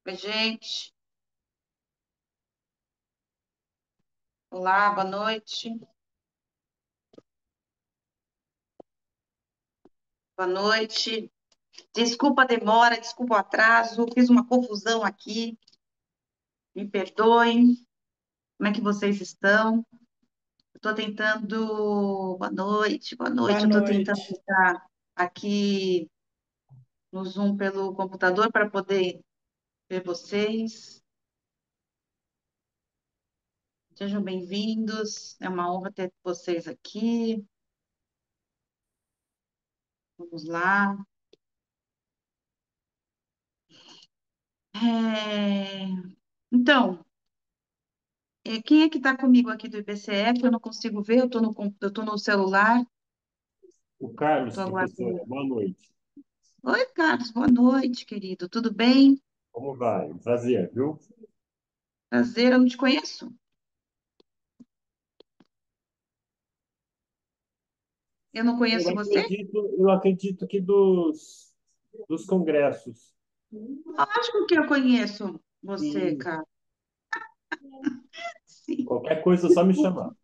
Oi, gente. Olá, boa noite. Boa noite. Desculpa a demora, desculpa o atraso. Fiz uma confusão aqui. Me perdoem. Como é que vocês estão? Estou tentando. Boa noite, boa Boa noite. Eu estou tentando noite. entrar aqui no Zoom pelo computador para poder ver vocês. Sejam bem-vindos. É uma honra ter vocês aqui. Vamos lá. É, Então. Quem é que está comigo aqui do IBCE, que eu não consigo ver, eu tô no celular, O Carlos, estou professora, aguardando. boa noite. Oi, Carlos, boa noite, querido, tudo bem? Como vai? Um prazer, viu? Prazer, eu não te conheço. Eu não Eu conheço você? acredito, eu acredito que dos congressos. Lógico que eu conheço você, E cara. Sim. qualquer coisa é só me chamar.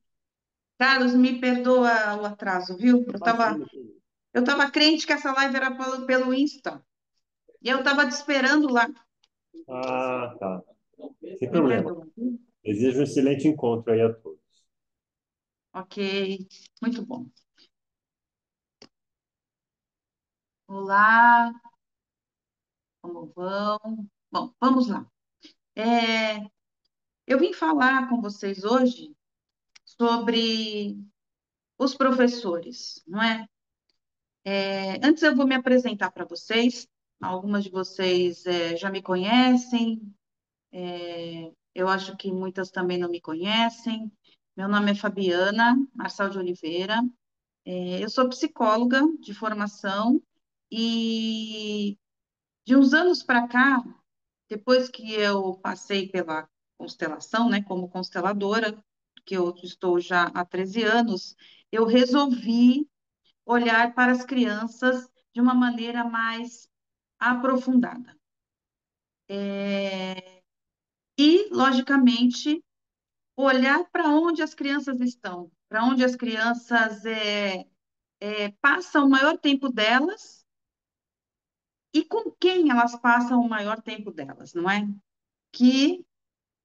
Carlos, me perdoa o atraso, viu? Imagina. Eu tava crente que essa live era pelo Insta. E eu tava te esperando lá. Ah, tá. Sem Me problema. perdoa, viu? Desejo um excelente encontro aí a todos. Ok, muito bom. Olá, como vão? Bom, vamos lá. É, Eu vim falar com vocês hoje sobre os professores, não é? Antes eu vou me apresentar para vocês. Algumas de vocês já me conhecem, eu acho que muitas também não me conhecem. Meu nome é Fabiana Marçal de Oliveira, eu sou psicóloga de formação e de uns anos para cá, depois que eu passei pela constelação, né, como consteladora, que eu estou já há 13 anos, eu resolvi olhar para as crianças de uma maneira mais aprofundada. E, logicamente, olhar para onde as crianças estão, para onde as crianças passam o maior tempo delas e com quem elas passam o maior tempo delas, não é? Que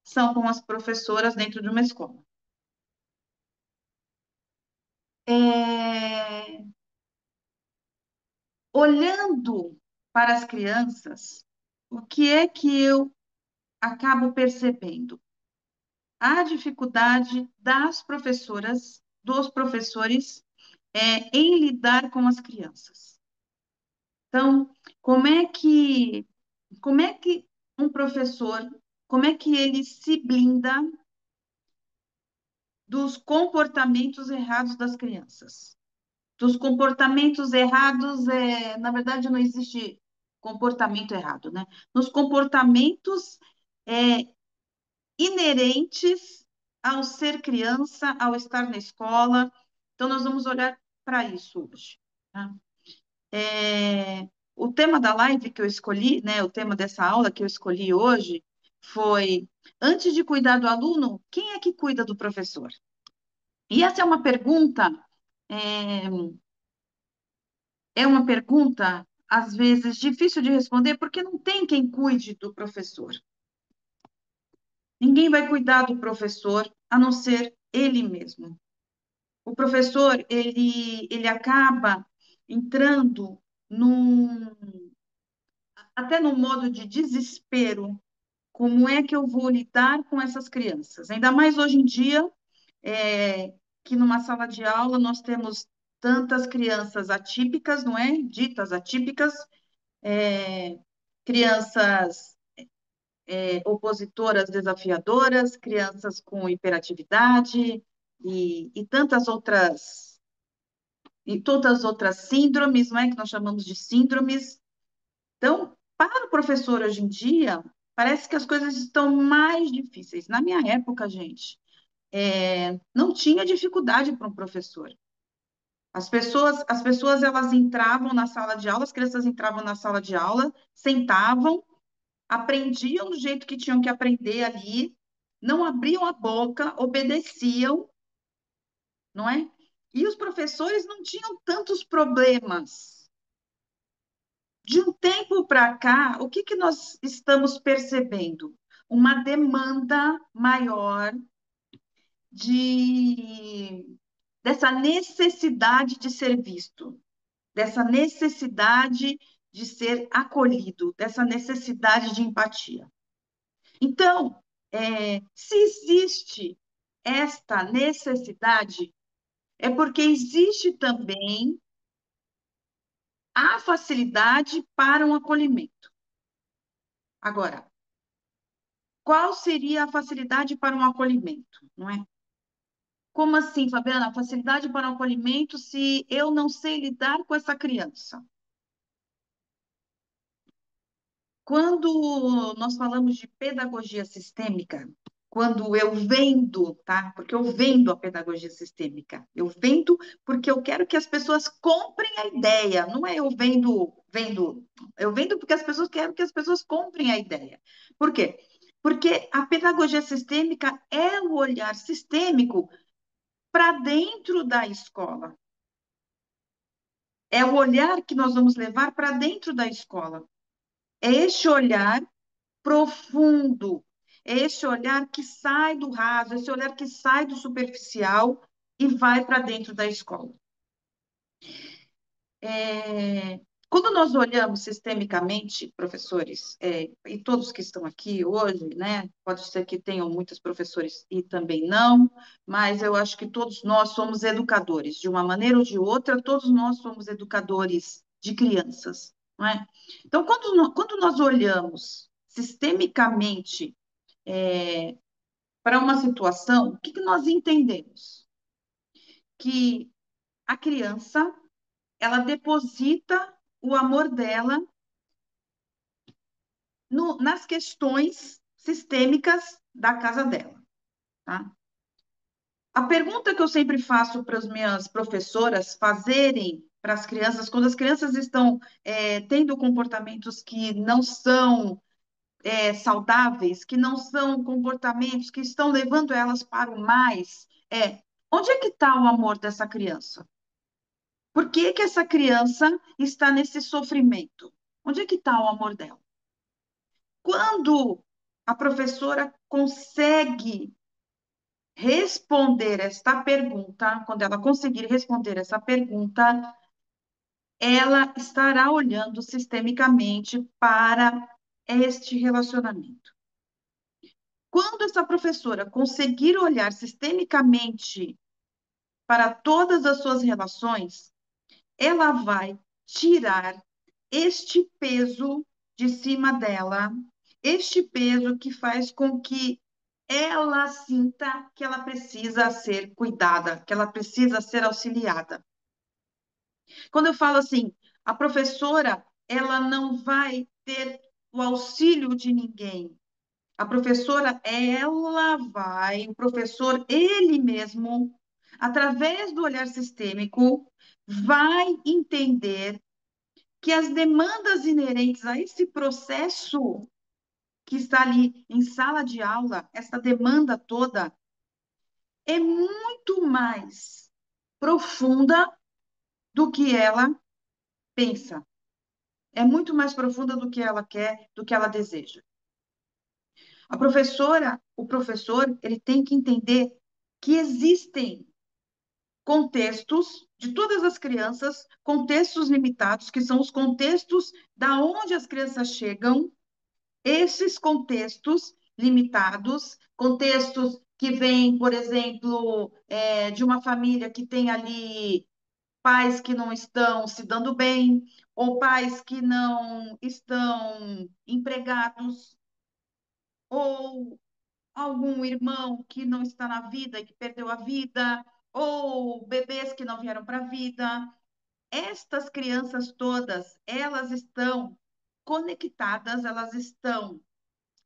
são com as professoras dentro de uma escola. É, Olhando para as crianças, o que é que eu acabo percebendo? A dificuldade das professoras, dos professores, em lidar com as crianças. Então, como é que um professor, como é que ele se blinda dos comportamentos errados das crianças? Dos comportamentos errados, na verdade, não existe comportamento errado, né? Nos comportamentos é, inerentes ao ser criança, ao estar na escola. Então, nós vamos olhar para isso hoje. Tá? O tema da live que eu escolhi, né, o tema dessa aula que eu escolhi hoje foi: antes de cuidar do aluno, quem é que cuida do professor? E essa é, é uma pergunta, às vezes, difícil de responder, porque não tem quem cuide do professor. Ninguém vai cuidar do professor a não ser ele mesmo. O professor, ele acaba entrando num, até num modo de desespero. Como é que eu vou lidar com essas crianças? Ainda mais hoje em dia, que numa sala de aula nós temos tantas crianças atípicas, não é? Ditas atípicas, crianças opositoras desafiadoras, crianças com hiperatividade e tantas outras e todas as outras síndromes, não é? Que nós chamamos de síndromes. Então, para o professor hoje em dia, parece que as coisas estão mais difíceis. Na minha época, gente, não tinha dificuldade para um professor. As pessoas elas entravam na sala de aula, as crianças entravam na sala de aula, sentavam, aprendiam do jeito que tinham que aprender ali, não abriam a boca, obedeciam, não é? E os professores não tinham tantos problemas. De um tempo para cá, o que que nós estamos percebendo? Uma demanda maior de dessa necessidade de ser visto, dessa necessidade de ser acolhido, dessa necessidade de empatia. Então, se existe esta necessidade, é porque existe também a facilidade para um acolhimento. Agora, qual seria a facilidade para um acolhimento, não é? Como assim, Fabiana? Facilidade para o acolhimento se eu não sei lidar com essa criança? Quando nós falamos de pedagogia sistêmica, quando eu vendo, tá? Porque eu vendo a pedagogia sistêmica. Eu vendo porque eu quero que as pessoas comprem a ideia. Não é eu vendo. Eu vendo porque as pessoas quero que as pessoas comprem a ideia. Por quê? Porque a pedagogia sistêmica é o olhar sistêmico para dentro da escola. É o olhar que nós vamos levar para dentro da escola. É este olhar profundo, é esse olhar que sai do raso, esse olhar que sai do superficial e vai para dentro da escola. É, quando nós olhamos sistemicamente, professores, e todos que estão aqui hoje, né, pode ser que tenham muitos professores e também não, mas eu acho que todos nós somos educadores, de uma maneira ou de outra, todos nós somos educadores de crianças, não é? Então, quando nós olhamos sistemicamente para uma situação, o que que nós entendemos? Que a criança, ela deposita o amor dela nas questões sistêmicas da casa dela, tá? A pergunta que eu sempre faço para as minhas professoras fazerem para as crianças, quando as crianças estão tendo comportamentos que não são saudáveis, que não são comportamentos que estão levando elas para o mais, onde é que está o amor dessa criança? Por que que essa criança está nesse sofrimento? Onde é que está o amor dela? Quando a professora consegue responder esta pergunta, quando ela conseguir responder essa pergunta, ela estará olhando sistemicamente para este relacionamento. Quando essa professora conseguir olhar sistemicamente para todas as suas relações, ela vai tirar este peso de cima dela, este peso que faz com que ela sinta que ela precisa ser cuidada, que ela precisa ser auxiliada. Quando eu falo assim, a professora, ela não vai ter o auxílio de ninguém. A professora, ela vai, o professor, ele mesmo, através do olhar sistêmico, vai entender que as demandas inerentes a esse processo que está ali em sala de aula, essa demanda toda, é muito mais profunda do que ela pensa. É muito mais profunda do que ela quer, do que ela deseja. A professora, o professor, ele tem que entender que existem contextos de todas as crianças, contextos limitados, que são os contextos da onde as crianças chegam, esses contextos limitados, contextos que vêm, por exemplo, de uma família que tem ali pais que não estão se dando bem, ou pais que não estão empregados, ou algum irmão que não está na vida e que perdeu a vida, ou bebês que não vieram para a vida. Estas crianças todas, elas estão conectadas, elas estão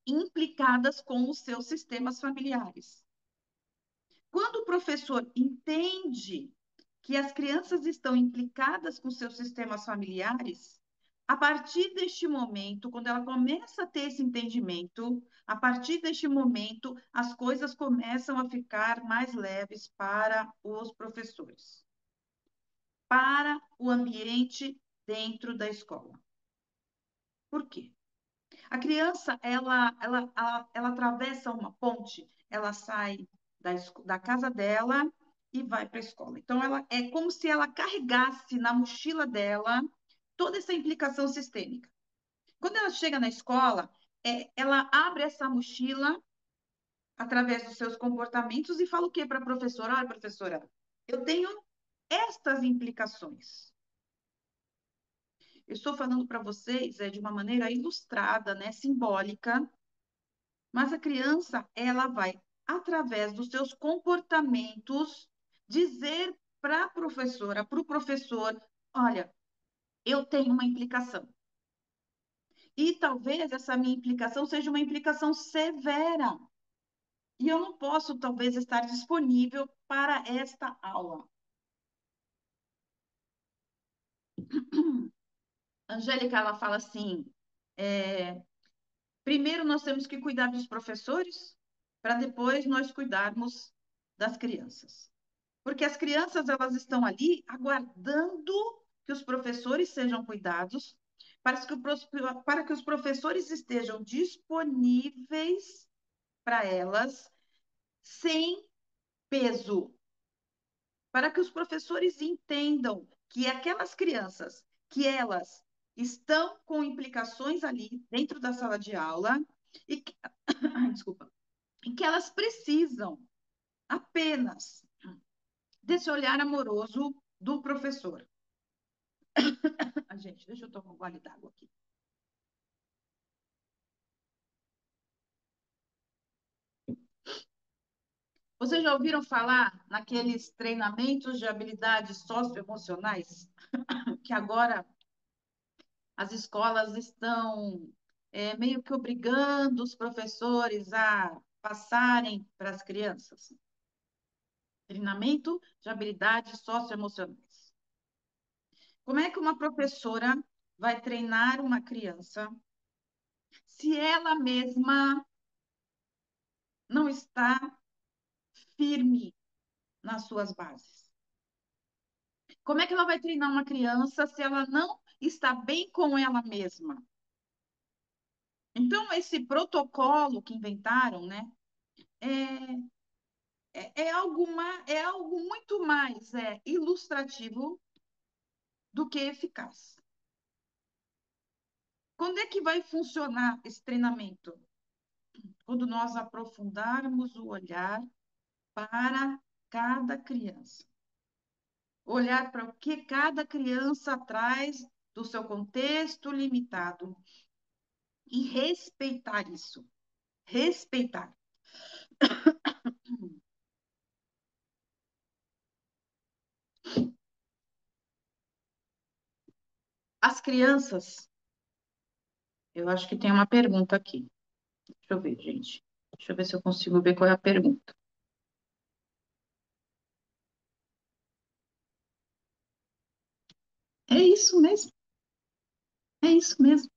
implicadas com os seus sistemas familiares. Quando o professor entende que as crianças estão implicadas com seus sistemas familiares, A partir deste momento, quando ela começa a ter esse entendimento, a partir deste momento, as coisas começam a ficar mais leves para os professores, para o ambiente dentro da escola. Por quê? A criança, ela atravessa uma ponte, ela sai da casa dela e vai para a escola. Então, ela é como se ela carregasse na mochila dela toda essa implicação sistêmica. Quando ela chega na escola, ela abre essa mochila através dos seus comportamentos e fala o quê para a professora? Olha, professora, eu tenho estas implicações. Eu estou falando para vocês de uma maneira ilustrada, né, simbólica, mas a criança, ela vai, através dos seus comportamentos, dizer para a professora, para o professor, olha, eu tenho uma implicação. E talvez essa minha implicação seja uma implicação severa. E eu não posso, talvez, estar disponível para esta aula. A Angélica, ela fala assim, primeiro nós temos que cuidar dos professores, para depois nós cuidarmos das crianças. Porque as crianças, elas estão ali aguardando que os professores sejam cuidados, para que os professores estejam disponíveis para elas, sem peso, para que os professores entendam que aquelas crianças, que elas estão com implicações ali dentro da sala de aula, e que, desculpa, e que elas precisam apenas desse olhar amoroso do professor. Gente, deixa eu tomar um gole d'água aqui. Vocês já ouviram falar naqueles treinamentos de habilidades socioemocionais que agora as escolas estão meio que obrigando os professores a passarem para as crianças? Treinamento de habilidades socioemocionais. Como é que uma professora vai treinar uma criança se ela mesma não está firme nas suas bases? Como é que ela vai treinar uma criança se ela não está bem com ela mesma? Então, esse protocolo que inventaram, né, é algo muito mais ilustrativo do que eficaz. Quando é que vai funcionar esse treinamento? Quando nós aprofundarmos o olhar para cada criança. Olhar para o que cada criança traz do seu contexto limitado e respeitar isso. Respeitar. As crianças, eu acho que tem uma pergunta aqui. Deixa eu ver, gente. Deixa eu ver se eu consigo ver qual é a pergunta. É isso mesmo. É isso mesmo.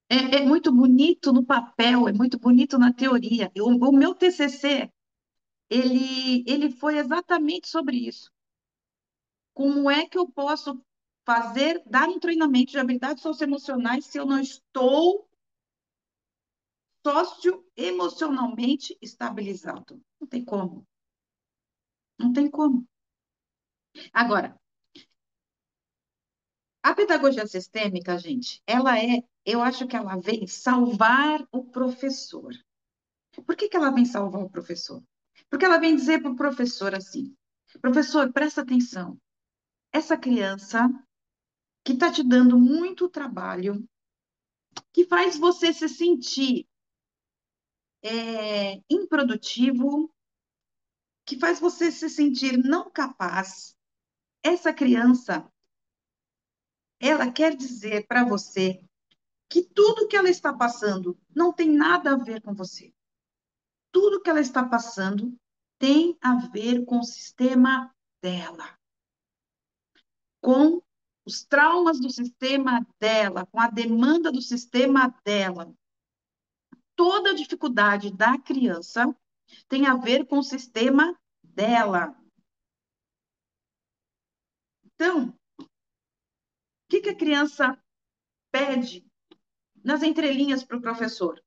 É muito bonito no papel, é muito bonito na teoria. O meu TCC, ele foi exatamente sobre isso. Como é que eu posso dar um treinamento de habilidades socioemocionais se eu não estou socioemocionalmente estabilizado? Não tem como. Não tem como. Agora, a pedagogia sistêmica, gente, eu acho que ela vem salvar o professor. Por que que ela vem salvar o professor? Porque ela vem dizer para o professor assim: professor, presta atenção. Essa criança que está te dando muito trabalho, que faz você se sentir improdutivo, que faz você se sentir não capaz, essa criança, ela quer dizer para você que tudo que ela está passando não tem nada a ver com você. Tudo que ela está passando tem a ver com o sistema dela, com os traumas do sistema dela, com a demanda do sistema dela. Toda a dificuldade da criança tem a ver com o sistema dela. Então, o que que a criança pede nas entrelinhas para o professor?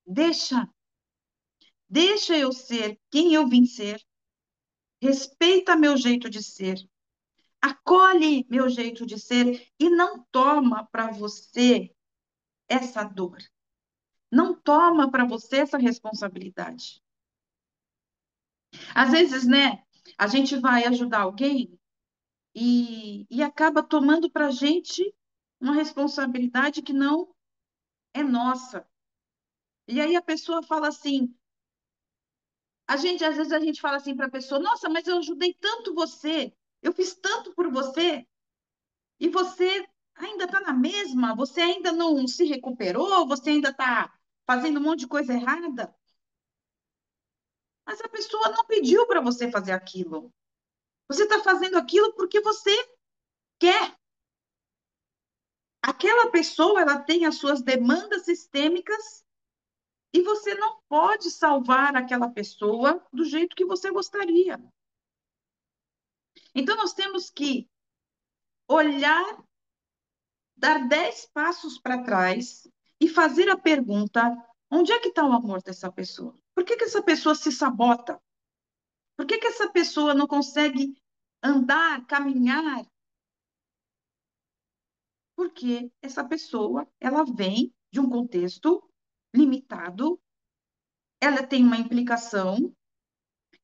Deixa, deixa eu ser quem eu vim ser, respeita meu jeito de ser, acolhe meu jeito de ser e não toma para você essa dor. Não toma para você essa responsabilidade. Às vezes, né, a gente vai ajudar alguém e acaba tomando para a gente uma responsabilidade que não é nossa. E aí a pessoa fala assim, às vezes a gente fala assim para a pessoa, nossa, mas eu ajudei tanto você, eu fiz tanto por você, e você ainda está na mesma, você ainda não se recuperou, você ainda está fazendo um monte de coisa errada. Mas a pessoa não pediu para você fazer aquilo. Você está fazendo aquilo porque você quer. Aquela pessoa, ela tem as suas demandas sistêmicas e você não pode salvar aquela pessoa do jeito que você gostaria. Então, nós temos que olhar, dar 10 passos para trás e fazer a pergunta: onde é que está o amor dessa pessoa? Por que que essa pessoa se sabota? Por que que essa pessoa não consegue andar, caminhar? Porque essa pessoa, ela vem de um contexto limitado, ela tem uma implicação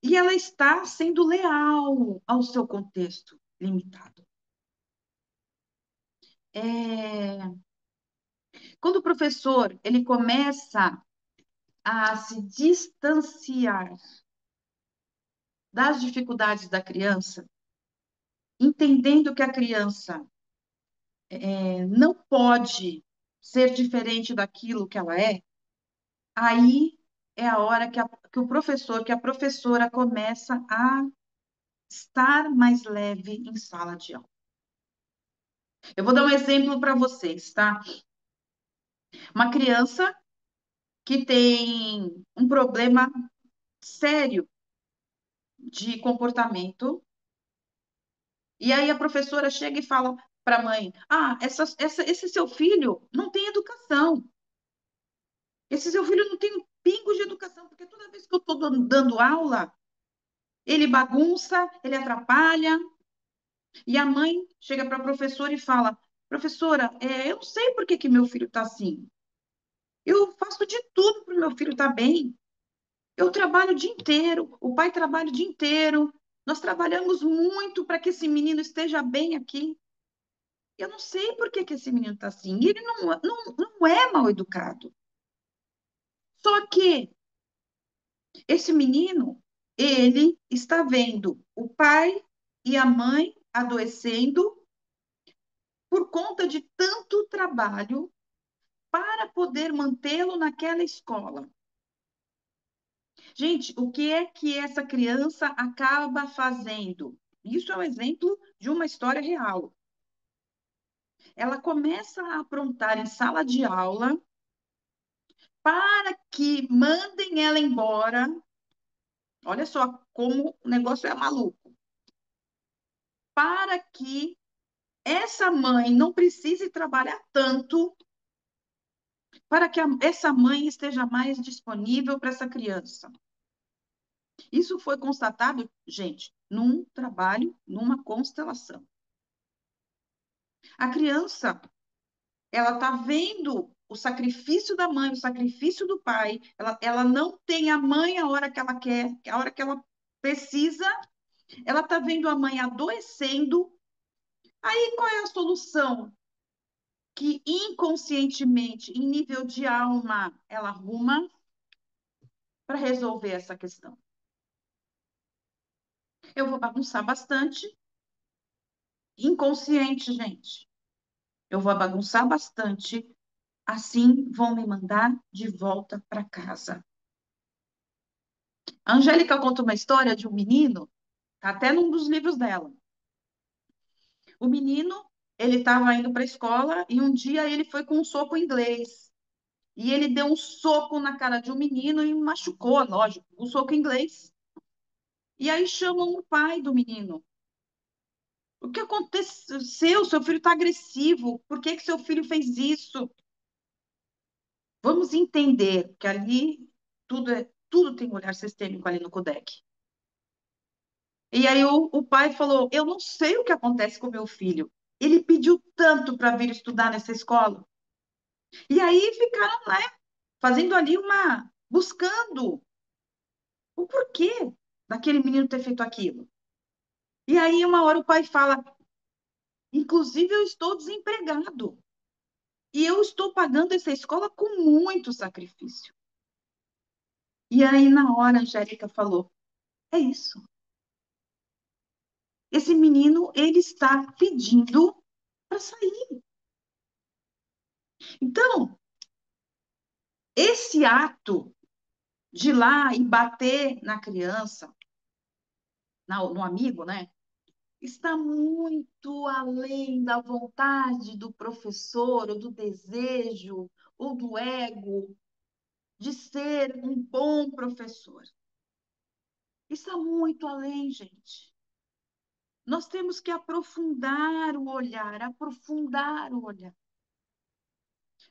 e ela está sendo leal ao seu contexto limitado. É... Quando o professor ele começa a se distanciar das dificuldades da criança, entendendo que a criança não pode ser diferente daquilo que ela é, aí é a hora que o professor, que a professora começa a estar mais leve em sala de aula. Eu vou dar um exemplo para vocês, tá? Uma criança que tem um problema sério de comportamento, e aí a professora chega e fala para a mãe: Ah, esse seu filho não tem educação. Esse seu filho não tem um pingo de educação, porque toda vez que eu estou dando aula, ele bagunça, ele atrapalha. E a mãe chega para a professora e fala: Professora, eu não sei por que que meu filho está assim. Eu faço de tudo para o meu filho estar bem. Eu trabalho o dia inteiro, o pai trabalha o dia inteiro. Nós trabalhamos muito para que esse menino esteja bem aqui. Eu não sei por que que esse menino está assim. E ele não é mal educado. Só que esse menino, ele está vendo o pai e a mãe adoecendo por conta de tanto trabalho para poder mantê-lo naquela escola. Gente, o que é que essa criança acaba fazendo? Isso é um exemplo de uma história real. Ela começa a aprontar em sala de aula para que mandem ela embora. Olha só como o negócio é maluco. Para que essa mãe não precise trabalhar tanto, para que essa mãe esteja mais disponível para essa criança. Isso foi constatado, gente, num trabalho, numa constelação. A criança, ela está vendo o sacrifício da mãe, o sacrifício do pai, ela não tem a mãe a hora que ela quer, a hora que ela precisa, ela está vendo a mãe adoecendo. Aí qual é a solução que inconscientemente, em nível de alma, ela arruma para resolver essa questão? Eu vou bagunçar bastante, inconsciente, gente. Eu vou bagunçar bastante, assim vão me mandar de volta para casa. A Angélica conta uma história de um menino, tá até num dos livros dela. O menino ele estava indo para a escola e um dia ele foi com um soco inglês. E ele deu um soco na cara de um menino e machucou, lógico, um soco inglês. E aí chamam o pai do menino. O que aconteceu? Seu filho está agressivo. Por que que seu filho fez isso? Vamos entender que ali tudo tem um olhar sistêmico ali no CODEC. E aí o pai falou: Eu não sei o que acontece com meu filho. Ele pediu tanto para vir estudar nessa escola. E aí ficaram lá fazendo ali buscando o porquê daquele menino ter feito aquilo. E aí uma hora o pai fala: Inclusive eu estou desempregado. E eu estou pagando essa escola com muito sacrifício. E aí na hora a Angélica falou: É isso. Esse menino, ele está pedindo para sair. Então, esse ato de ir lá e bater na criança, no amigo, né? Está muito além da vontade do professor, ou do desejo, ou do ego de ser um bom professor. Está muito além, gente. Nós temos que aprofundar o olhar, aprofundar o olhar.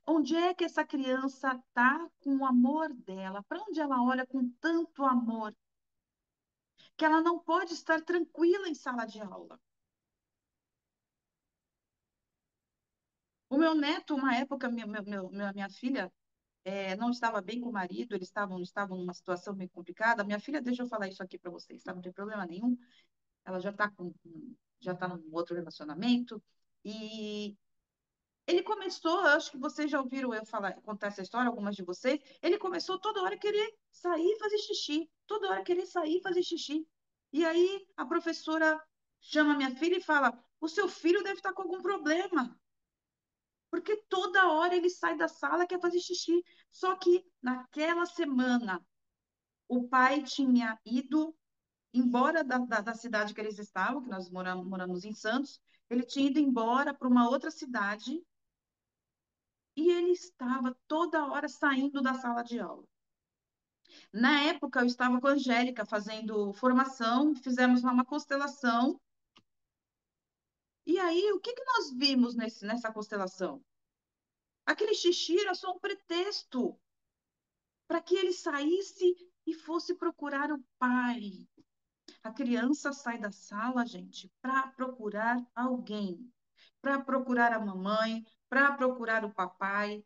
Onde é que essa criança está com o amor dela? Para onde ela olha com tanto amor? Que ela não pode estar tranquila em sala de aula. O meu neto, uma época, minha filha não estava bem com o marido, eles estavam numa situação meio complicada. Minha filha, deixa eu falar isso aqui para vocês, tá? Não tem problema nenhum. Ela já está num outro relacionamento. E ele começou, eu acho que vocês já ouviram eu contar essa história, algumas de vocês. Ele começou toda hora a querer sair e fazer xixi, toda hora querer sair e fazer xixi. E aí a professora chama minha filha e fala: O seu filho deve estar com algum problema, porque toda hora ele sai da sala e quer fazer xixi. Só que naquela semana o pai tinha ido embora da cidade que eles estavam, que nós moramos em Santos, ele tinha ido embora para uma outra cidade. E ele estava toda hora saindo da sala de aula. Na época, eu estava com a Angélica fazendo formação, fizemos lá uma constelação. E aí, o que que nós vimos nessa constelação? Aquele xixi era só um pretexto para que ele saísse e fosse procurar o pai. A criança sai da sala, gente, para procurar alguém, para procurar a mamãe, para procurar o papai.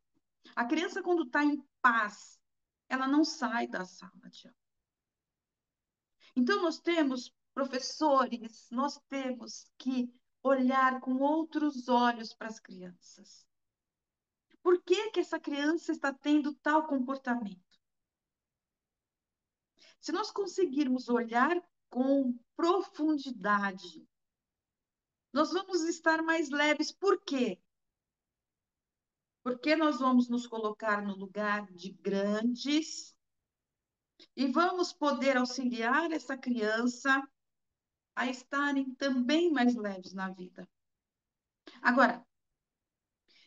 A criança, quando está em paz, ela não sai da sala de aula. Então, nós temos, professores, nós temos que olhar com outros olhos para as crianças. Por que que essa criança está tendo tal comportamento? Se nós conseguirmos olhar com profundidade, nós vamos estar mais leves. Por quê? Porque nós vamos nos colocar no lugar de grandes e vamos poder auxiliar essa criança a estarem também mais leves na vida. Agora,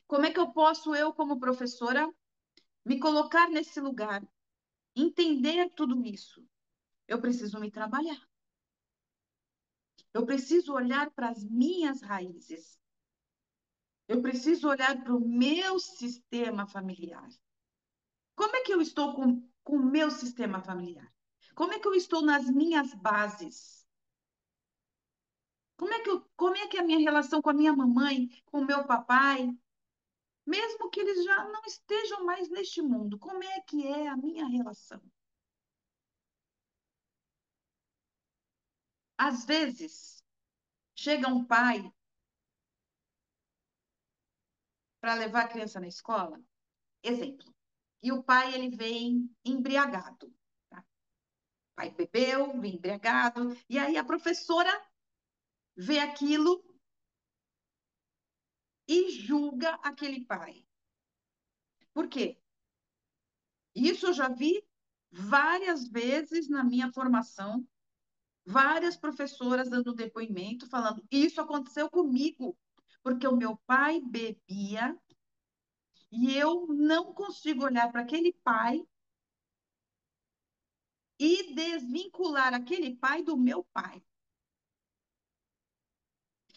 como é que eu posso, eu como professora, me colocar nesse lugar, entender tudo isso? Eu preciso me trabalhar. Eu preciso olhar para as minhas raízes. Eu preciso olhar para o meu sistema familiar. Como é que eu estou com o meu sistema familiar? Como é que eu estou nas minhas bases? Como é que é a minha relação com a minha mamãe, com o meu papai? Mesmo que eles já não estejam mais neste mundo, como é que é a minha relação? Às vezes, chega um pai para levar a criança na escola, exemplo, e o pai ele vem embriagado. Tá? O pai bebeu, vem embriagado, e aí a professora vê aquilo e julga aquele pai. Por quê? Isso eu já vi várias vezes na minha formação, várias professoras dando depoimento, falando: Isso aconteceu comigo. porque o meu pai bebia e eu não consigo olhar para aquele pai e desvincular aquele pai do meu pai.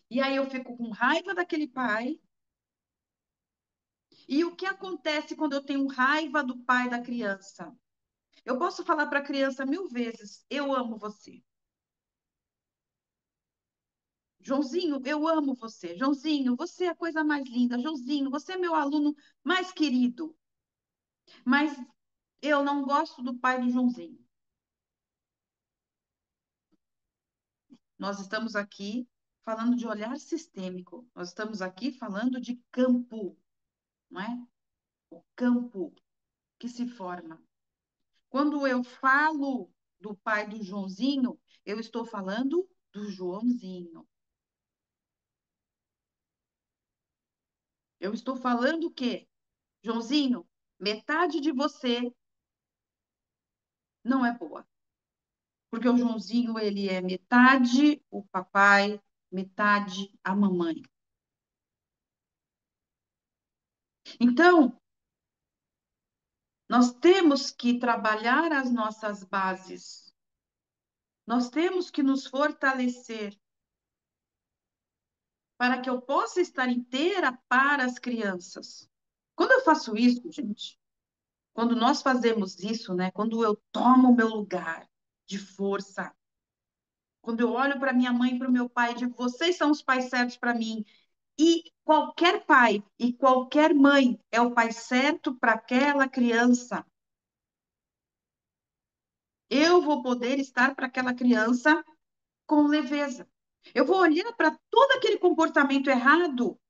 E aí eu fico com raiva daquele pai. E o que acontece quando eu tenho raiva do pai da criança? Eu posso falar para a criança 1000 vezes: eu amo você. Joãozinho, eu amo você. Joãozinho, você é a coisa mais linda. Joãozinho, você é meu aluno mais querido. Mas eu não gosto do pai do Joãozinho. Nós estamos aqui falando de olhar sistêmico. Nós estamos aqui falando de campo, não é? O campo que se forma. Quando eu falo do pai do Joãozinho, eu estou falando do Joãozinho. Eu estou falando o quê? Joãozinho, metade de você não é boa. Porque o Joãozinho, ele é metade o papai, metade a mamãe. Então, nós temos que trabalhar as nossas bases. Nós temos que nos fortalecer para que eu possa estar inteira para as crianças. Quando eu faço isso, gente, quando nós fazemos isso, né? Quando eu tomo o meu lugar de força, quando eu olho para minha mãe e para o meu pai e digo, vocês são os pais certos para mim, e qualquer pai e qualquer mãe é o pai certo para aquela criança, eu vou poder estar para aquela criança com leveza. Eu vou olhar para todo aquele comportamento errado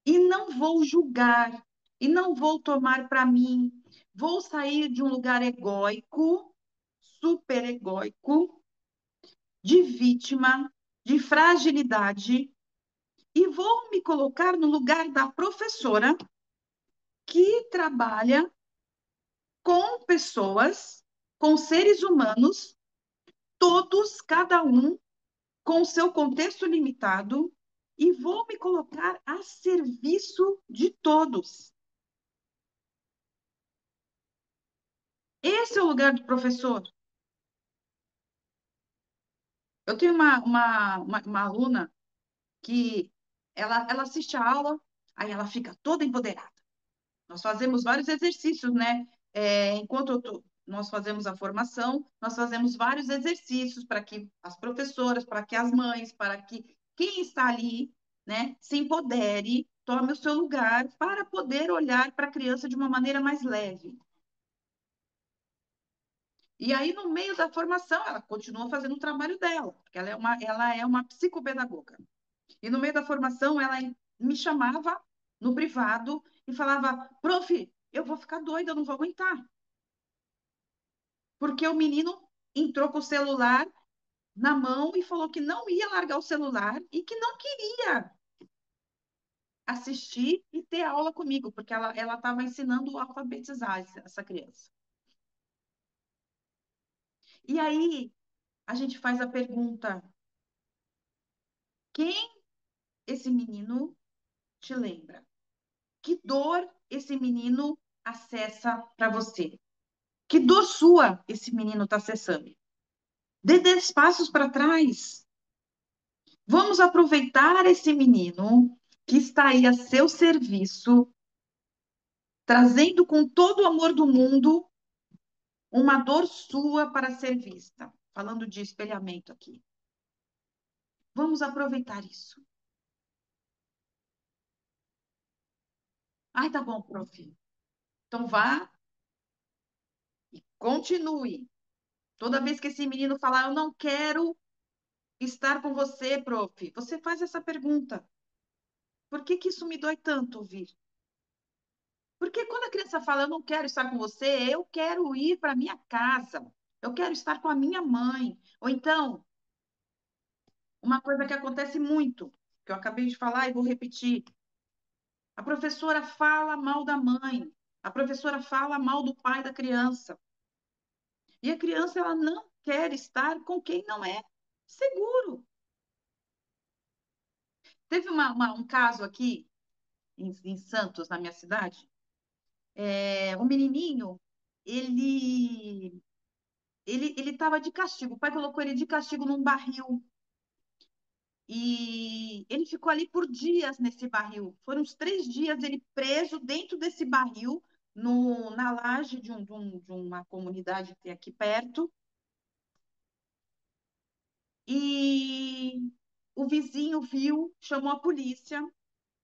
e não vou julgar, e não vou tomar para mim. Vou sair de um lugar egóico, super egóico, de vítima, de fragilidade, e vou me colocar no lugar da professora que trabalha com pessoas, com seres humanos, todos, cada um, com o seu contexto limitado, e vou me colocar a serviço de todos. Esse é o lugar do professor. Eu tenho uma aluna que ela assiste a aula, aí ela fica toda empoderada. Nós fazemos vários exercícios, né? Enquanto nós fazemos a formação, nós fazemos vários exercícios para que as professoras, para que as mães, para que quem está ali, né, se empodere, tome o seu lugar para poder olhar para a criança de uma maneira mais leve. E aí, no meio da formação, ela continua fazendo o trabalho dela, porque ela é uma psicopedagoga. E no meio da formação, ela me chamava no privado e falava: prof, eu vou ficar doida, eu não vou aguentar. Porque o menino entrou com o celular na mão e falou que não ia largar o celular e que não queria assistir e ter aula comigo, porque ela estava ensinando a alfabetizar essa criança. E aí, a gente faz a pergunta: quem esse menino te lembra? Que dor esse menino acessa para você? Que dor sua esse menino está acessando? Dê 10 passos para trás. Vamos aproveitar esse menino que está aí a seu serviço, trazendo com todo o amor do mundo uma dor sua para ser vista. Falando de espelhamento aqui. Vamos aproveitar isso. Ai, tá bom, prof. Então vá e continue. Toda vez que esse menino falar, eu não quero estar com você, prof, você faz essa pergunta. Por que que isso me dói tanto ouvir? Porque quando a criança fala, eu não quero estar com você, eu quero ir para minha casa, eu quero estar com a minha mãe. Ou então, uma coisa que acontece muito, que eu acabei de falar e vou repetir: a professora fala mal da mãe, a professora fala mal do pai da criança. E a criança, ela não quer estar com quem não é seguro. Teve um caso aqui em Santos, na minha cidade, um menininho, ele ele estava de castigo. O pai colocou ele de castigo num barril e ele ficou ali por dias nesse barril. Foram uns 3 dias ele preso dentro desse barril no, na laje de uma comunidade que tem aqui perto. E o vizinho viu, chamou a polícia.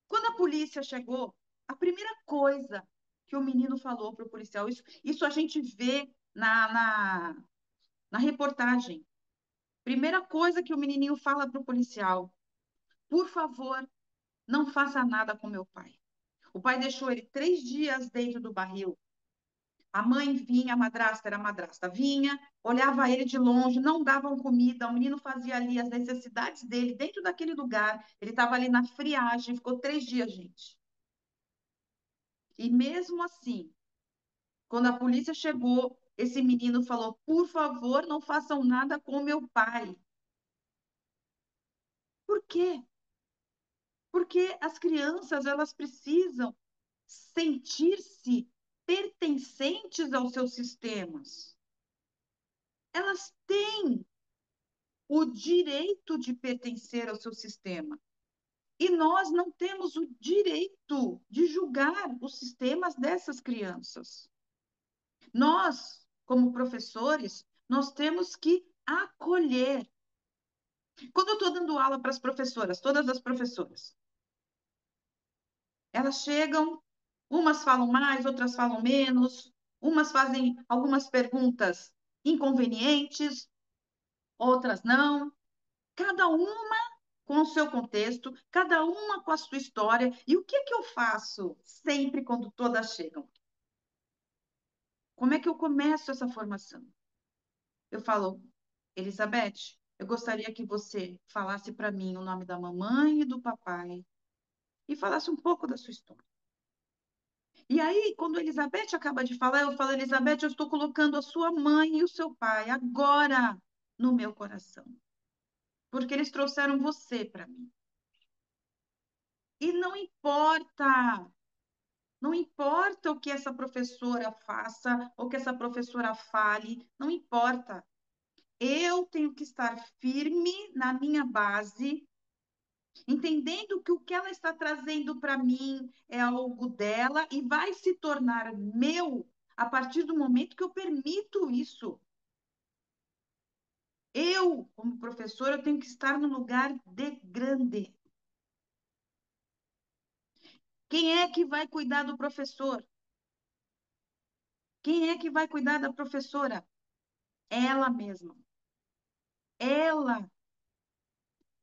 Quando a polícia chegou, a primeira coisa que o menino falou para o policial, isso a gente vê na reportagem. Primeira coisa que o menininho fala para o policial: por favor, não faça nada com meu pai. O pai deixou ele 3 dias dentro do barril. A mãe vinha, a madrasta era a madrasta, vinha, olhava ele de longe, não davam comida, o menino fazia ali as necessidades dele dentro daquele lugar. Ele estava ali na friagem, ficou 3 dias, gente. E mesmo assim, quando a polícia chegou, esse menino falou: por favor, não façam nada com meu pai. Por quê? Porque as crianças, elas precisam sentir-se pertencentes aos seus sistemas. Elas têm o direito de pertencer ao seu sistema. E nós não temos o direito de julgar os sistemas dessas crianças. Nós, como professores, nós temos que acolher. Quando eu estou dando aula para as professoras, todas as professoras, elas chegam, umas falam mais, outras falam menos, umas fazem algumas perguntas inconvenientes, outras não. Cada uma com o seu contexto, cada uma com a sua história. E o que que eu faço sempre quando todas chegam? Como é que eu começo essa formação? Eu falo: Elizabeth, eu gostaria que você falasse para mim o nome da mamãe e do papai e falasse um pouco da sua história. E aí, quando a Elizabeth acaba de falar, eu falo: Elizabeth, eu estou colocando a sua mãe e o seu pai agora no meu coração, porque eles trouxeram você para mim. E não importa, não importa o que essa professora faça ou que essa professora fale, não importa. Eu tenho que estar firme na minha base, entendendo que o que ela está trazendo para mim é algo dela e vai se tornar meu a partir do momento que eu permito isso. Eu, como professora, eu tenho que estar no lugar de grande. Quem é que vai cuidar do professor? Quem é que vai cuidar da professora? Ela mesma. Ela,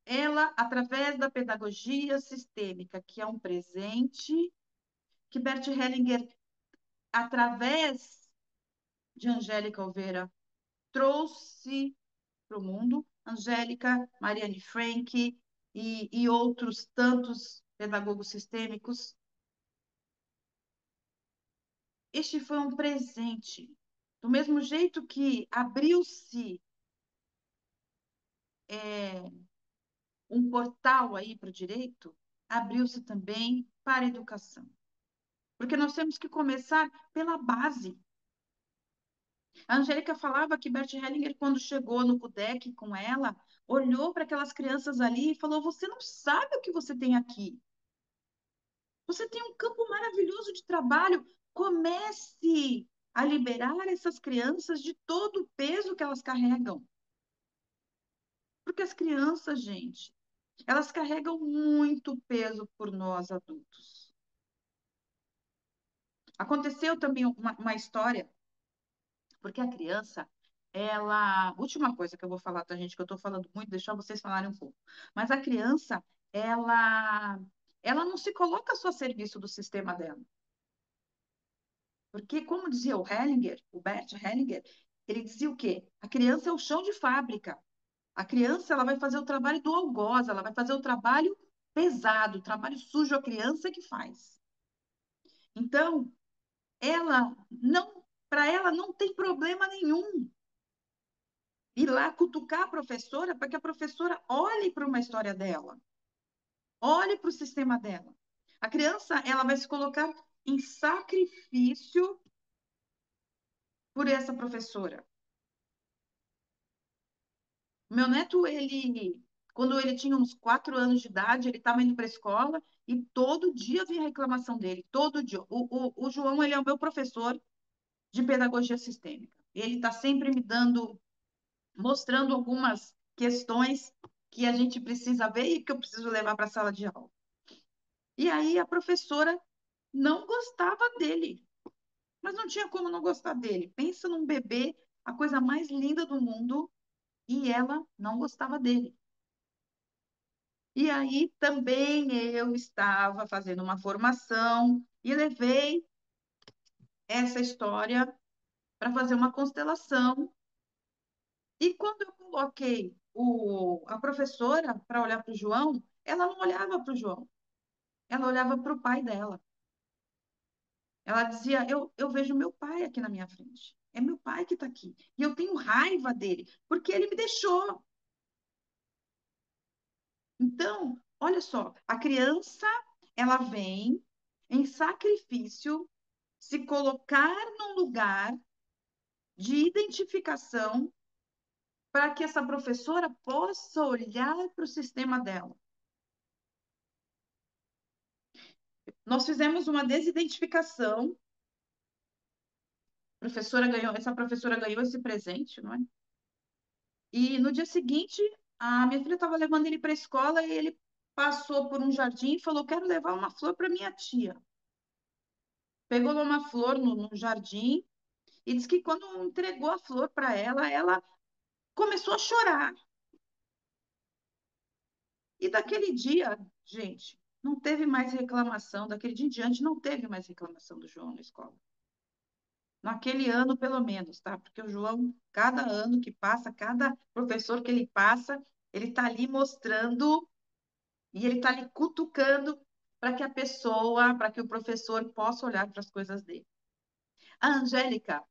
ela, através da pedagogia sistêmica, que é um presente que Bert Hellinger, através de Angélica Oliveira, trouxe para o mundo. Angélica, Mariane Frank e outros tantos pedagogos sistêmicos. Este foi um presente. Do mesmo jeito que abriu-se um portal aí para o direito, abriu-se também para a educação. Porque nós temos que começar pela base. A Angélica falava que Bert Hellinger, quando chegou no CUDEC com ela, olhou para aquelas crianças ali e falou: Você não sabe o que você tem aqui. Você tem um campo maravilhoso de trabalho. Comece a liberar essas crianças de todo o peso que elas carregam. Porque as crianças, gente, elas carregam muito peso por nós adultos. Aconteceu também uma história, porque a criança, ela. Última coisa que eu vou falar, tá, gente? Que eu tô falando muito, deixar vocês falarem um pouco. Mas a criança, ela não se coloca só a serviço do sistema dela. Porque, como dizia o Hellinger, o Bert Hellinger, ele dizia o quê? A criança é o chão de fábrica. A criança, ela vai fazer o trabalho do algoz, ela vai fazer o trabalho pesado, o trabalho sujo a criança que faz. Então, ela não, para ela não tem problema nenhum ir lá cutucar a professora para que a professora olhe para uma história dela. Olhe para o sistema dela. A criança, ela vai se colocar em sacrifício por essa professora. Meu neto, quando ele tinha uns 4 anos de idade, ele estava indo para a escola e todo dia vinha reclamação dele, todo dia. O João, ele é o meu professor de pedagogia sistêmica. Ele está sempre me dando, mostrando algumas questões que a gente precisa ver e que eu preciso levar para a sala de aula. E aí a professora não gostava dele, mas não tinha como não gostar dele. Pensa num bebê, a coisa mais linda do mundo, e ela não gostava dele. E aí também eu estava fazendo uma formação e levei essa história para fazer uma constelação. E quando eu coloquei a professora para olhar para o João, ela não olhava para o João, ela olhava para o pai dela. Ela dizia: eu vejo meu pai aqui na minha frente. É meu pai que está aqui. E eu tenho raiva dele, porque ele me deixou. Então, olha só, a criança, ela vem em sacrifício se colocar num lugar de identificação para que essa professora possa olhar para o sistema dela. Nós fizemos uma desidentificação, essa professora ganhou esse presente, não é? E no dia seguinte, a minha filha estava levando ele para a escola e ele passou por um jardim e falou: quero levar uma flor para minha tia. Pegou uma flor no jardim e disse que quando entregou a flor para ela, ela começou a chorar. E daquele dia, gente, não teve mais reclamação. Daquele dia em diante, não teve mais reclamação do João na escola. Naquele ano, pelo menos, tá? Porque o João, cada ano que passa, cada professor que ele passa, ele está ali mostrando e ele está ali cutucando para que a pessoa, para que o professor possa olhar para as coisas dele. A Angélica,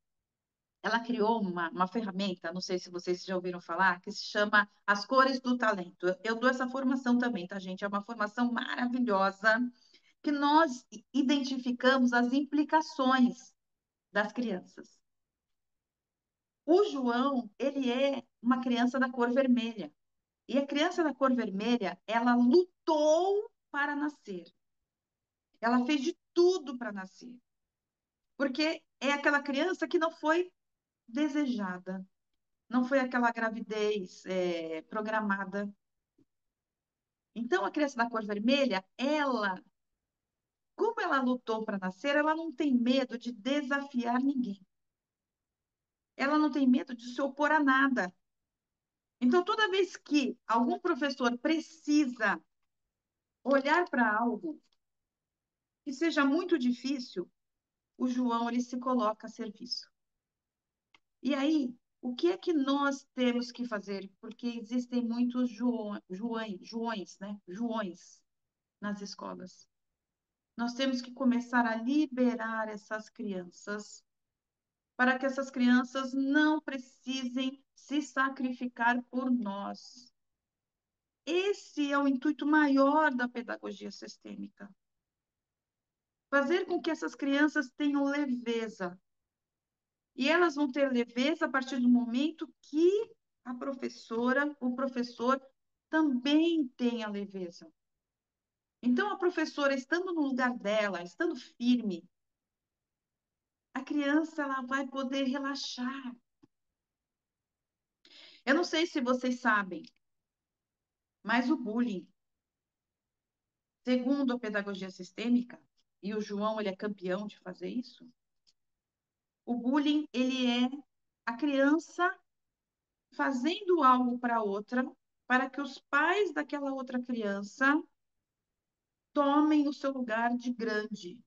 ela criou uma ferramenta, não sei se vocês já ouviram falar, que se chama As Cores do Talento. Eu dou essa formação também, tá, gente? É uma formação maravilhosa que nós identificamos as implicações das crianças. O João, ele é uma criança da cor vermelha. E a criança da cor vermelha, ela lutou para nascer. Ela fez de tudo para nascer. Porque é aquela criança que não foi desejada. Não foi aquela gravidez programada. Então, a criança da cor vermelha, como ela lutou para nascer, ela não tem medo de desafiar ninguém. Ela não tem medo de se opor a nada. Então, toda vez que algum professor precisa olhar para algo que seja muito difícil, o João ele se coloca a serviço. E aí, o que é que nós temos que fazer? Porque existem muitos Joões, né? Joões nas escolas. Nós temos que começar a liberar essas crianças para que essas crianças não precisem se sacrificar por nós. Esse é o intuito maior da pedagogia sistêmica. Fazer com que essas crianças tenham leveza. E elas vão ter leveza a partir do momento que a professora, o professor, também tenha leveza. Então, a professora, estando no lugar dela, estando firme, a criança ela vai poder relaxar. Eu não sei se vocês sabem, mas o bullying, segundo a pedagogia sistêmica, e o João ele é campeão de fazer isso, o bullying ele é a criança fazendo algo para outra, para que os pais daquela outra criança tomem o seu lugar de grande.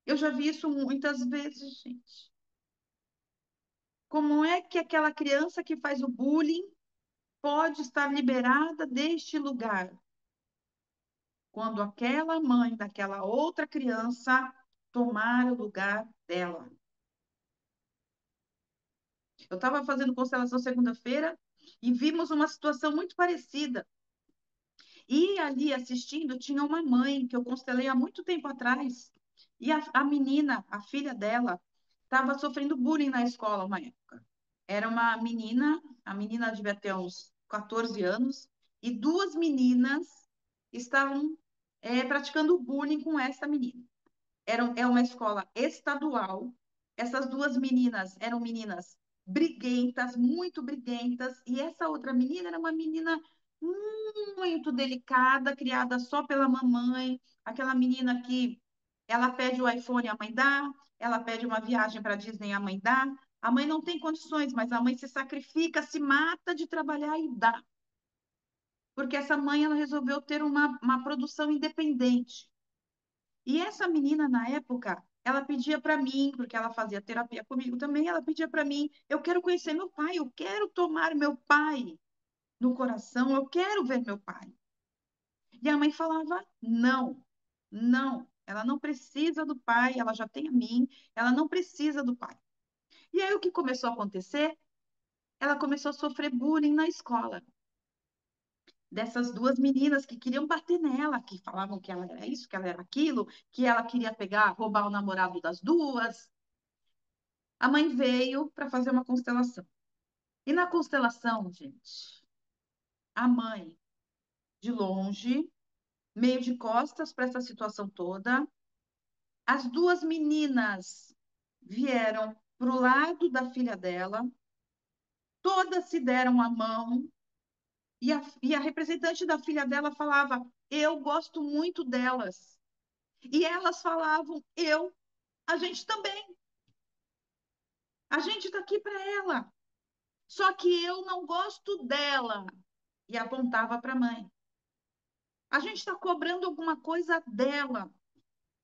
Eu já vi isso muitas vezes, gente. Como é que aquela criança que faz o bullying pode estar liberada deste lugar? Quando aquela mãe daquela outra criança tomar o lugar dela. Eu estava fazendo constelação segunda-feira e vimos uma situação muito parecida. E ali assistindo tinha uma mãe que eu constelei há muito tempo atrás. E a menina, a filha dela, estava sofrendo bullying na escola uma época. Era uma menina, a menina devia ter uns 14 anos, e duas meninas estavam praticando bullying com essa menina. É uma escola estadual. Essas duas meninas eram meninas briguentas, muito briguentas, e essa outra menina era uma menina muito delicada, criada só pela mamãe, aquela menina que ela pede o iPhone, a mãe dá, ela pede uma viagem para Disney, a mãe dá. A mãe não tem condições, mas a mãe se sacrifica, se mata de trabalhar e dá. Porque essa mãe ela resolveu ter uma produção independente. E essa menina, na época, ela pedia para mim, porque ela fazia terapia comigo também, ela pedia para mim: eu quero conhecer meu pai, eu quero tomar meu pai no coração, eu quero ver meu pai. E a mãe falava: não, não, ela não precisa do pai, ela já tem a mim, ela não precisa do pai. E aí o que começou a acontecer? Ela começou a sofrer bullying na escola. Dessas duas meninas que queriam bater nela, que falavam que ela era isso, que ela era aquilo, que ela queria pegar, roubar o namorado das duas. A mãe veio para fazer uma constelação. E na constelação, gente, a mãe, de longe, meio de costas para essa situação toda, as duas meninas vieram para o lado da filha dela, todas se deram a mão, e a representante da filha dela falava: eu gosto muito delas. E elas falavam: a gente também, a gente está aqui para ela. Só que eu não gosto dela. E apontava para a mãe. A gente está cobrando alguma coisa dela.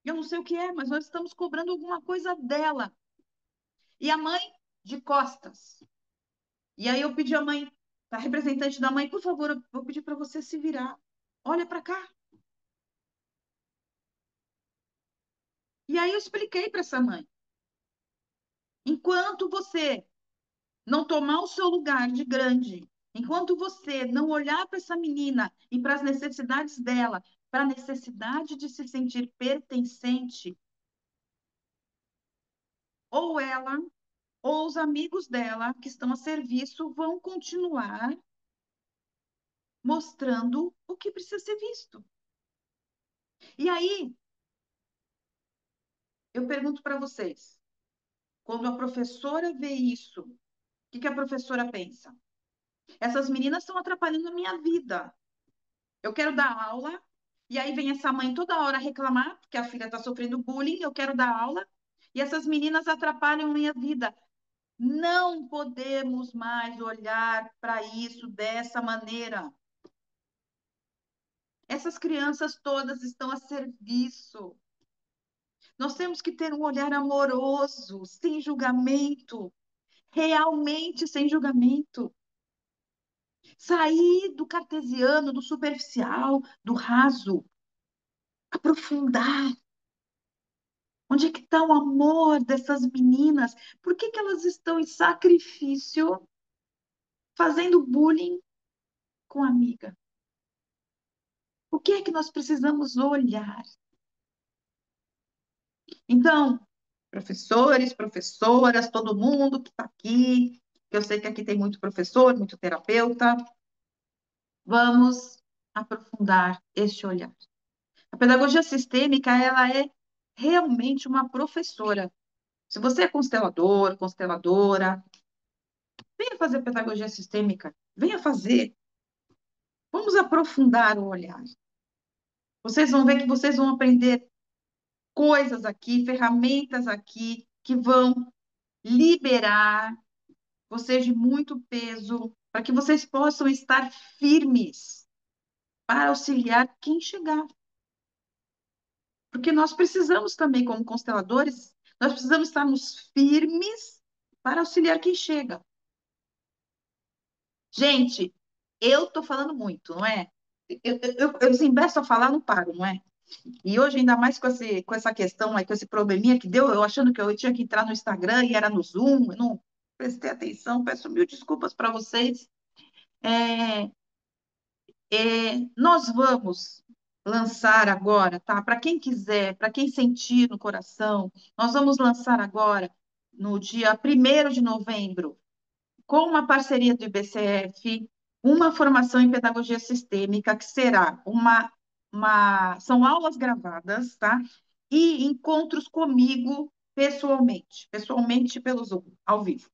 Eu não sei o que é, mas nós estamos cobrando alguma coisa dela. E a mãe de costas. E aí eu pedi à mãe, a representante da mãe: por favor, eu vou pedir para você se virar. Olha para cá. E aí eu expliquei para essa mãe: enquanto você não tomar o seu lugar de grande, enquanto você não olhar para essa menina e para as necessidades dela, para a necessidade de se sentir pertencente, ou ela ou os amigos dela que estão a serviço vão continuar mostrando o que precisa ser visto. E aí, eu pergunto para vocês, quando a professora vê isso, o que a professora pensa? Essas meninas estão atrapalhando a minha vida. Eu quero dar aula, e aí vem essa mãe toda hora reclamar, porque a filha está sofrendo bullying, eu quero dar aula, e essas meninas atrapalham a minha vida. Não podemos mais olhar para isso dessa maneira. Essas crianças todas estão a serviço. Nós temos que ter um olhar amoroso, sem julgamento, realmente sem julgamento. Sair do cartesiano, do superficial, do raso, aprofundar. Onde é que está o amor dessas meninas? Por que que elas estão em sacrifício, fazendo bullying com a amiga? O que é que nós precisamos olhar? Então, professores, professoras, todo mundo que está aqui, que eu sei que aqui tem muito professor, muito terapeuta, vamos aprofundar este olhar. A pedagogia sistêmica, ela é realmente uma professora. Se você é constelador, consteladora, venha fazer pedagogia sistêmica, venha fazer. Vamos aprofundar o olhar. Vocês vão ver que vocês vão aprender coisas aqui, ferramentas aqui, que vão liberar vocês de muito peso, para que vocês possam estar firmes para auxiliar quem chegar. Porque nós precisamos também, como consteladores, nós precisamos estarmos firmes para auxiliar quem chega. Gente, eu estou falando muito, não é? Eu desembeço a falar, não paro, não é? E hoje, ainda mais com essa questão, aí, com esse probleminha que deu, eu achando que eu tinha que entrar no Instagram e era no Zoom, eu não prestei atenção, peço mil desculpas para vocês. É, Nós vamos lançar agora, tá? Para quem quiser, para quem sentir no coração, nós vamos lançar agora, no dia 1º de novembro, com uma parceria do IBCF, uma formação em pedagogia sistêmica, que será são aulas gravadas, tá? E encontros comigo pessoalmente pelo Zoom, ao vivo.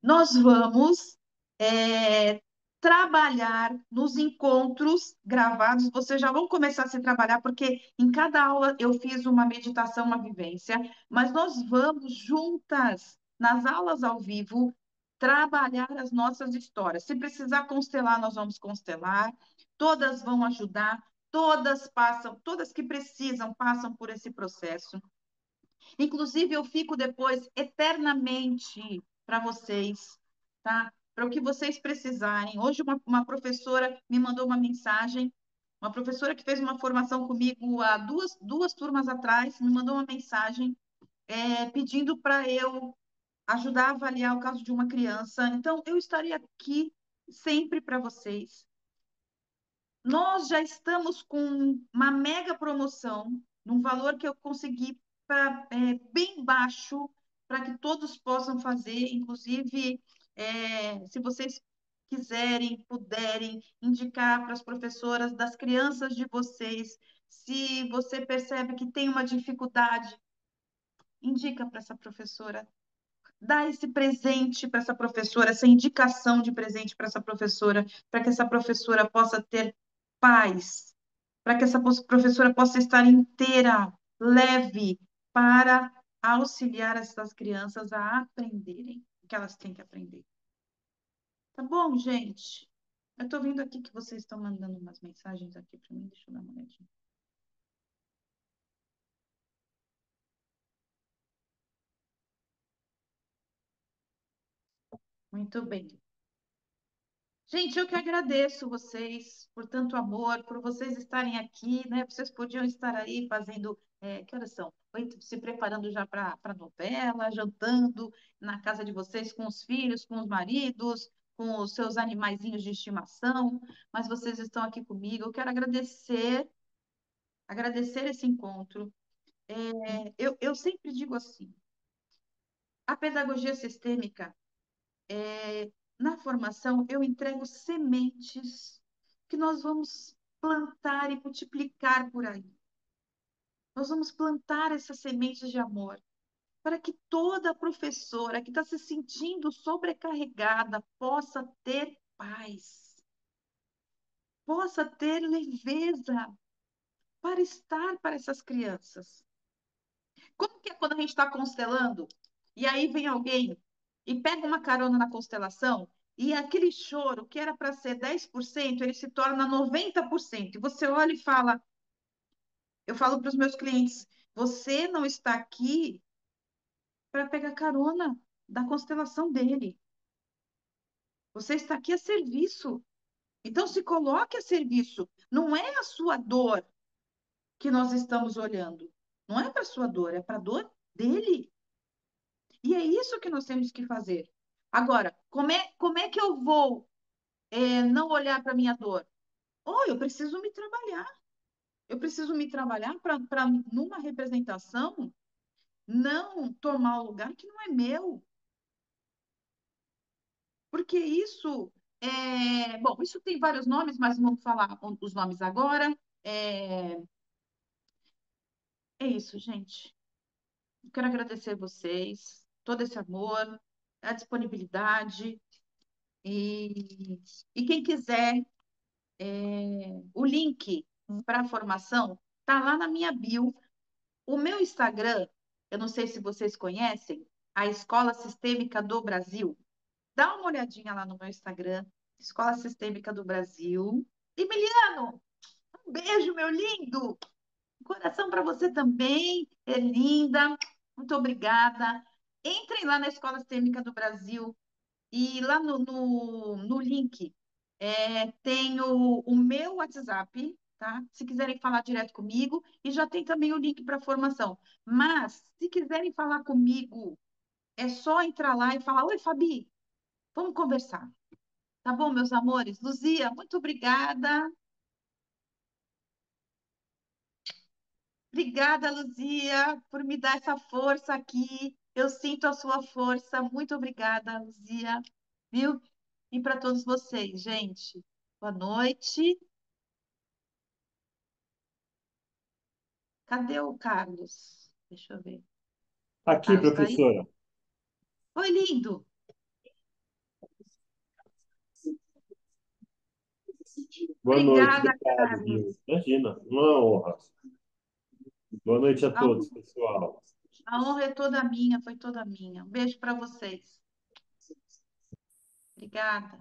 Nós vamos é, trabalhar nos encontros gravados. Vocês já vão começar a se trabalhar, porque em cada aula eu fiz uma meditação, uma vivência, mas nós vamos juntas, nas aulas ao vivo, trabalhar as nossas histórias. Se precisar constelar, nós vamos constelar. Todas vão ajudar, todas passam, todas que precisam passam por esse processo. Inclusive, eu fico depois eternamente para vocês, tá? Para o que vocês precisarem. Hoje, uma professora me mandou uma mensagem, uma professora que fez uma formação comigo há duas turmas atrás, me mandou uma mensagem pedindo para eu ajudar a avaliar o caso de uma criança. Então, eu estaria aqui sempre para vocês. Nós já estamos com uma mega promoção, num valor que eu consegui bem baixo, para que todos possam fazer, inclusive, se vocês quiserem, puderem, indicar para as professoras das crianças de vocês, se você percebe que tem uma dificuldade, indica para essa professora, dá esse presente para essa professora, essa indicação de presente para essa professora, para que essa professora possa ter paz, para que essa professora possa estar inteira, leve, para auxiliar essas crianças a aprenderem o que elas têm que aprender. Tá bom, gente? Eu estou vendo aqui que vocês estão mandando umas mensagens aqui para mim, deixa eu dar uma olhadinha. Muito bem. Gente, eu que agradeço vocês por tanto amor, por vocês estarem aqui, né? Vocês podiam estar aí fazendo, que horas são? 8, se preparando já para a novela, jantando na casa de vocês com os filhos, com os maridos, com os seus animaizinhos de estimação, mas vocês estão aqui comigo. Eu quero agradecer esse encontro. Eu sempre digo assim, a pedagogia sistêmica na formação, eu entrego sementes que nós vamos plantar e multiplicar por aí. Nós vamos plantar essas sementes de amor para que toda professora que está se sentindo sobrecarregada possa ter paz, possa ter leveza para estar para essas crianças. Como que é quando a gente está constelando e aí vem alguém e pega uma carona na constelação e aquele choro que era para ser 10%, ele se torna 90%. E você olha e fala, eu falo para os meus clientes, você não está aqui para pegar carona da constelação dele. Você está aqui a serviço. Então se coloque a serviço. Não é a sua dor que nós estamos olhando. Não é para a sua dor, é para a dor dele. E é isso que nós temos que fazer. Agora, como é que eu vou não olhar para a minha dor? Oh, eu preciso me trabalhar. Eu preciso me trabalhar para, numa representação, não tomar o lugar que não é meu. Porque isso bom, isso tem vários nomes, mas não vou falar os nomes agora. É, é isso, gente. Eu quero agradecer vocês, todo esse amor, a disponibilidade. E quem quiser o link para a formação está lá na minha bio. O meu Instagram, eu não sei se vocês conhecem, a Escola Sistêmica do Brasil. Dá uma olhadinha lá no meu Instagram, Escola Sistêmica do Brasil. Emiliano, um beijo, meu lindo! Coração para você também, é linda. Muito obrigada. Entrem lá na Escola Sistêmica do Brasil. E lá no link tem o meu WhatsApp, tá? Se quiserem falar direto comigo, e já tem também o link para formação. Mas, se quiserem falar comigo, é só entrar lá e falar: Oi, Fabi, vamos conversar. Tá bom, meus amores? Luzia, muito obrigada. Obrigada, Luzia, por me dar essa força aqui. Eu sinto a sua força. Muito obrigada, Luzia. Viu? E para todos vocês, gente. Boa noite. Cadê o Carlos? Deixa eu ver. O Aqui, Carlos está aí? professora. Oi, lindo. Boa noite. Obrigada, Obrigado, Carlos. viu? Imagina, uma honra. Boa noite a A todos, pessoal. a honra é toda minha, foi toda minha. Um beijo para vocês. Obrigada.